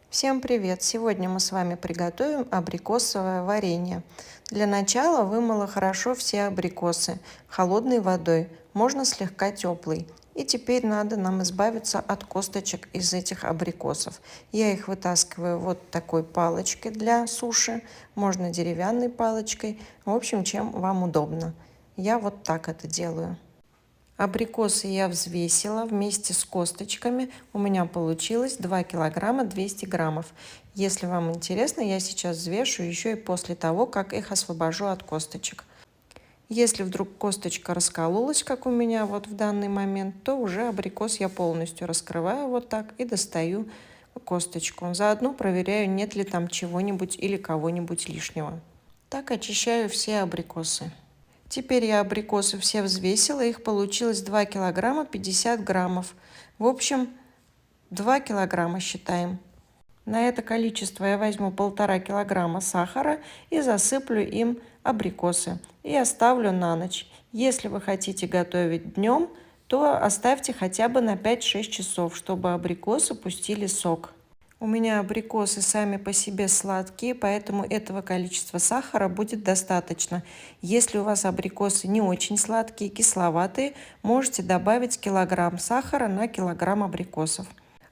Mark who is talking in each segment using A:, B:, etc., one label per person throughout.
A: Всем привет! Сегодня мы с вами приготовим абрикосовое варенье. Для начала вымыла хорошо все абрикосы холодной водой, можно слегка теплой. И теперь надо нам избавиться от косточек из этих абрикосов. Я их вытаскиваю вот такой палочкой для суши, можно деревянной палочкой, в общем, чем вам удобно. Я вот так это делаю. Абрикосы я взвесила вместе с косточками. У меня получилось 2 килограмма 200 граммов. Если вам интересно, я сейчас взвешу еще и после того, как их освобожу от косточек. Если вдруг косточка раскололась, как у меня вот в данный момент, то уже абрикос я полностью раскрываю вот так и достаю косточку. Заодно проверяю, нет ли там чего-нибудь или кого-нибудь лишнего. Так очищаю все абрикосы. Теперь я абрикосы все взвесила, их получилось 2 килограмма 50 граммов. В общем, 2 килограмма считаем. На это количество я возьму 1,5 килограмма сахара и засыплю им абрикосы. И оставлю на ночь. Если вы хотите готовить днем, то оставьте хотя бы на 5-6 часов, чтобы абрикосы пустили сок. У меня абрикосы сами по себе сладкие, поэтому этого количества сахара будет достаточно. Если у вас абрикосы не очень сладкие, кисловатые, можете добавить килограмм сахара на килограмм абрикосов.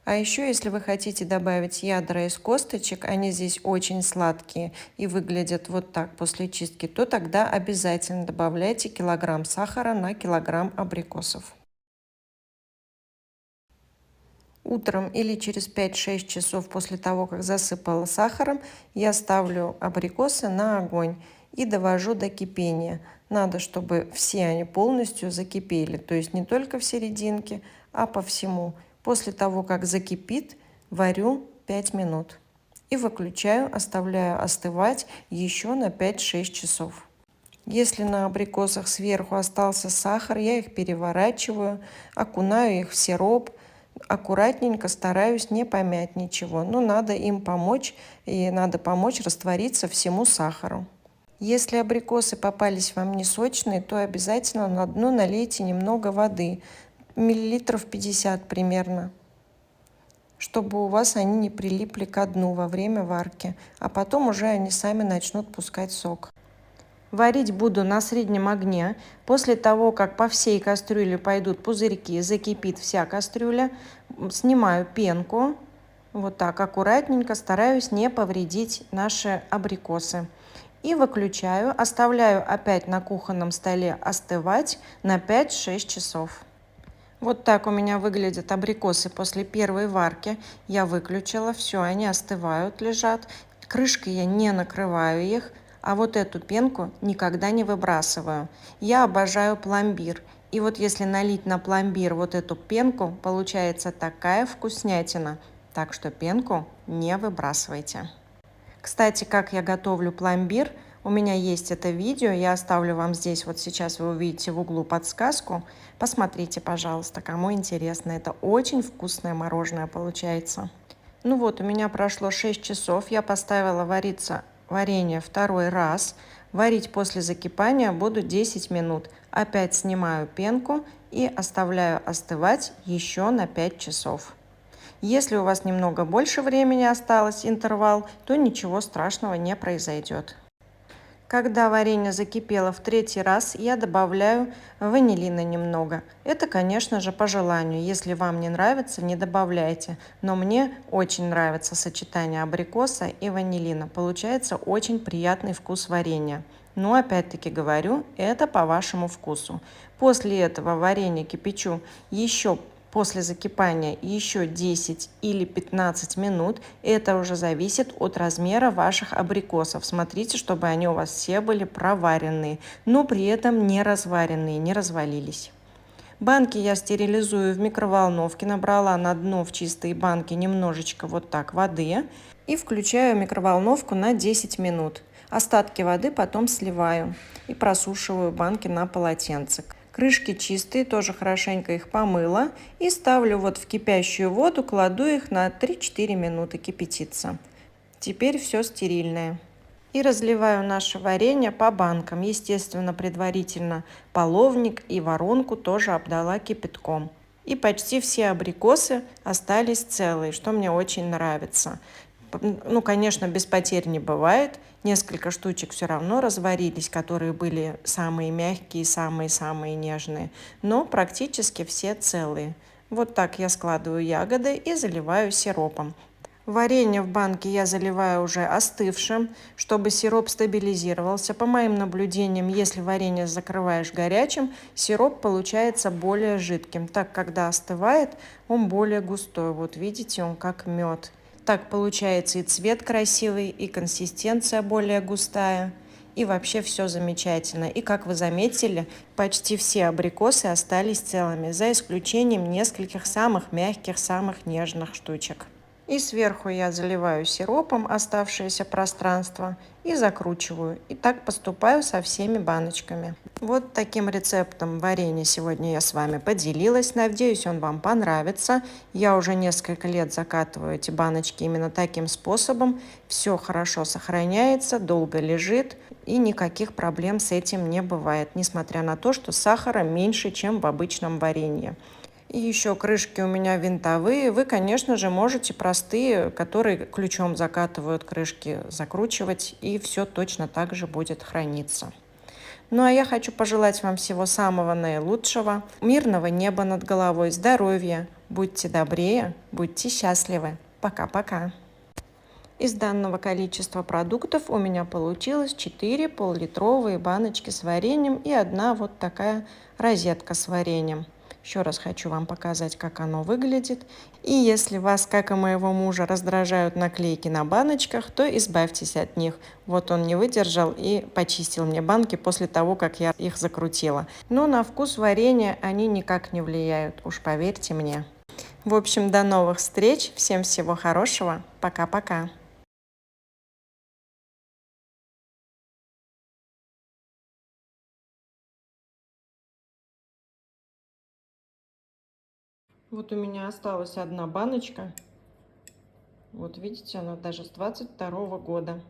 A: А еще, если вы хотите добавить ядра из косточек, они здесь очень сладкие и выглядят вот так после чистки, то тогда обязательно добавляйте килограмм сахара на килограмм абрикосов. Утром или через 5-6 часов после того, как засыпала сахаром, я ставлю абрикосы на огонь и довожу до кипения. Надо, чтобы все они полностью закипели, то есть не только в серединке, а по всему. После того, как закипит, варю 5 минут и выключаю, оставляю остывать еще на 5-6 часов. Если на абрикосах сверху остался сахар, я их переворачиваю, окунаю их в сироп, аккуратненько стараюсь не помять ничего. Но надо им помочь, и надо помочь раствориться всему сахару. Если абрикосы попались вам не сочные, то обязательно на дно налейте немного воды, миллилитров 50 примерно, чтобы у вас они не прилипли ко дну во время варки, а потом уже они сами начнут пускать сок. Варить буду на среднем огне. После того, как по всей кастрюле пойдут пузырьки, закипит вся кастрюля, снимаю пенку. Вот так аккуратненько, стараюсь не повредить наши абрикосы. И выключаю, оставляю опять на кухонном столе остывать на 5-6 часов. Вот так у меня выглядят абрикосы после первой варки. Я выключила, все, они остывают, лежат. Крышкой я не накрываю их, а вот эту пенку никогда не выбрасываю. Я обожаю пломбир. И вот если налить на пломбир вот эту пенку, получается такая вкуснятина. Так что пенку не выбрасывайте. Кстати, как я готовлю пломбир, у меня есть это видео, я оставлю вам здесь, вот сейчас вы увидите в углу подсказку. Посмотрите, пожалуйста, кому интересно. Это очень вкусное мороженое получается. Ну вот, у меня прошло 6 часов, я поставила вариться варенье второй раз. Варить после закипания буду 10 минут. Опять снимаю пенку и оставляю остывать еще на 5 часов. Если у вас немного больше времени осталось, интервал, то ничего страшного не произойдет. Когда варенье закипело в третий раз, я добавляю ванилина немного. Это, конечно же, по желанию. Если вам не нравится, не добавляйте. Но мне очень нравится сочетание абрикоса и ванилина. Получается очень приятный вкус варенья. Но опять-таки говорю, это по вашему вкусу. После этого варенье кипячу еще после закипания еще 10 или 15 минут. Это уже зависит от размера ваших абрикосов. Смотрите, чтобы они у вас все были проваренные, но при этом не разваренные, не развалились. Банки я стерилизую в микроволновке. Набрала на дно в чистые банки немножечко вот так воды и включаю микроволновку на 10 минут. Остатки воды потом сливаю и просушиваю банки на полотенце. Крышки чистые, тоже хорошенько их помыла и ставлю вот в кипящую воду, кладу их на 3-4 минуты кипятиться. Теперь все стерильное. И разливаю наше варенье по банкам. Естественно, предварительно половник и воронку тоже обдала кипятком. И почти все абрикосы остались целые, что мне очень нравится. Ну, конечно, без потерь не бывает. Несколько штучек все равно разварились, которые были самые мягкие, самые-самые нежные. Но практически все целые. Вот так я складываю ягоды и заливаю сиропом. Варенье в банке я заливаю уже остывшим, чтобы сироп стабилизировался. По моим наблюдениям, если варенье закрываешь горячим, сироп получается более жидким. Так, когда остывает, он более густой. Вот видите, он как мед. Так получается и цвет красивый, и консистенция более густая. И вообще все замечательно. И как вы заметили, почти все абрикосы остались целыми, за исключением нескольких самых мягких, самых нежных штучек. И сверху я заливаю сиропом оставшееся пространство и закручиваю. И так поступаю со всеми баночками. Вот таким рецептом варенья сегодня я с вами поделилась. Надеюсь, он вам понравится. Я уже несколько лет закатываю эти баночки именно таким способом. Все хорошо сохраняется, долго лежит и никаких проблем с этим не бывает, несмотря на то, что сахара меньше, чем в обычном варенье. И еще крышки у меня винтовые. Вы, конечно же, можете простые, которые ключом закатывают крышки, закручивать, и все точно так же будет храниться. Ну а я хочу пожелать вам всего самого наилучшего, мирного неба над головой, здоровья, будьте добрее, будьте счастливы. Пока-пока. Из данного количества продуктов у меня получилось 4 пол-литровые баночки с вареньем и одна вот такая розетка с вареньем. Еще раз хочу вам показать, как оно выглядит. И если вас, как и моего мужа, раздражают наклейки на баночках, то избавьтесь от них. Вот он не выдержал и почистил мне банки после того, как я их закрутила. Но на вкус варенья они никак не влияют, уж поверьте мне. В общем, до новых встреч. Всем всего хорошего. Пока-пока. Вот у меня осталась одна баночка. Вот видите, она даже с 22 года.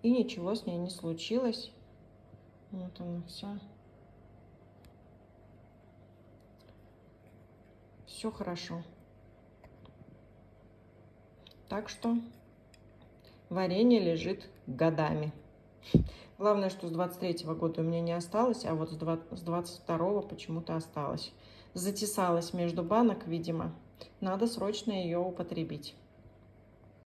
A: И ничего с ней не случилось. Вот она вся. Все хорошо. Так что варенье лежит годами. Главное, что с 23 года у меня не осталось, а вот с 22 почему-то осталось. Затесалась между банок, видимо. Надо срочно ее употребить.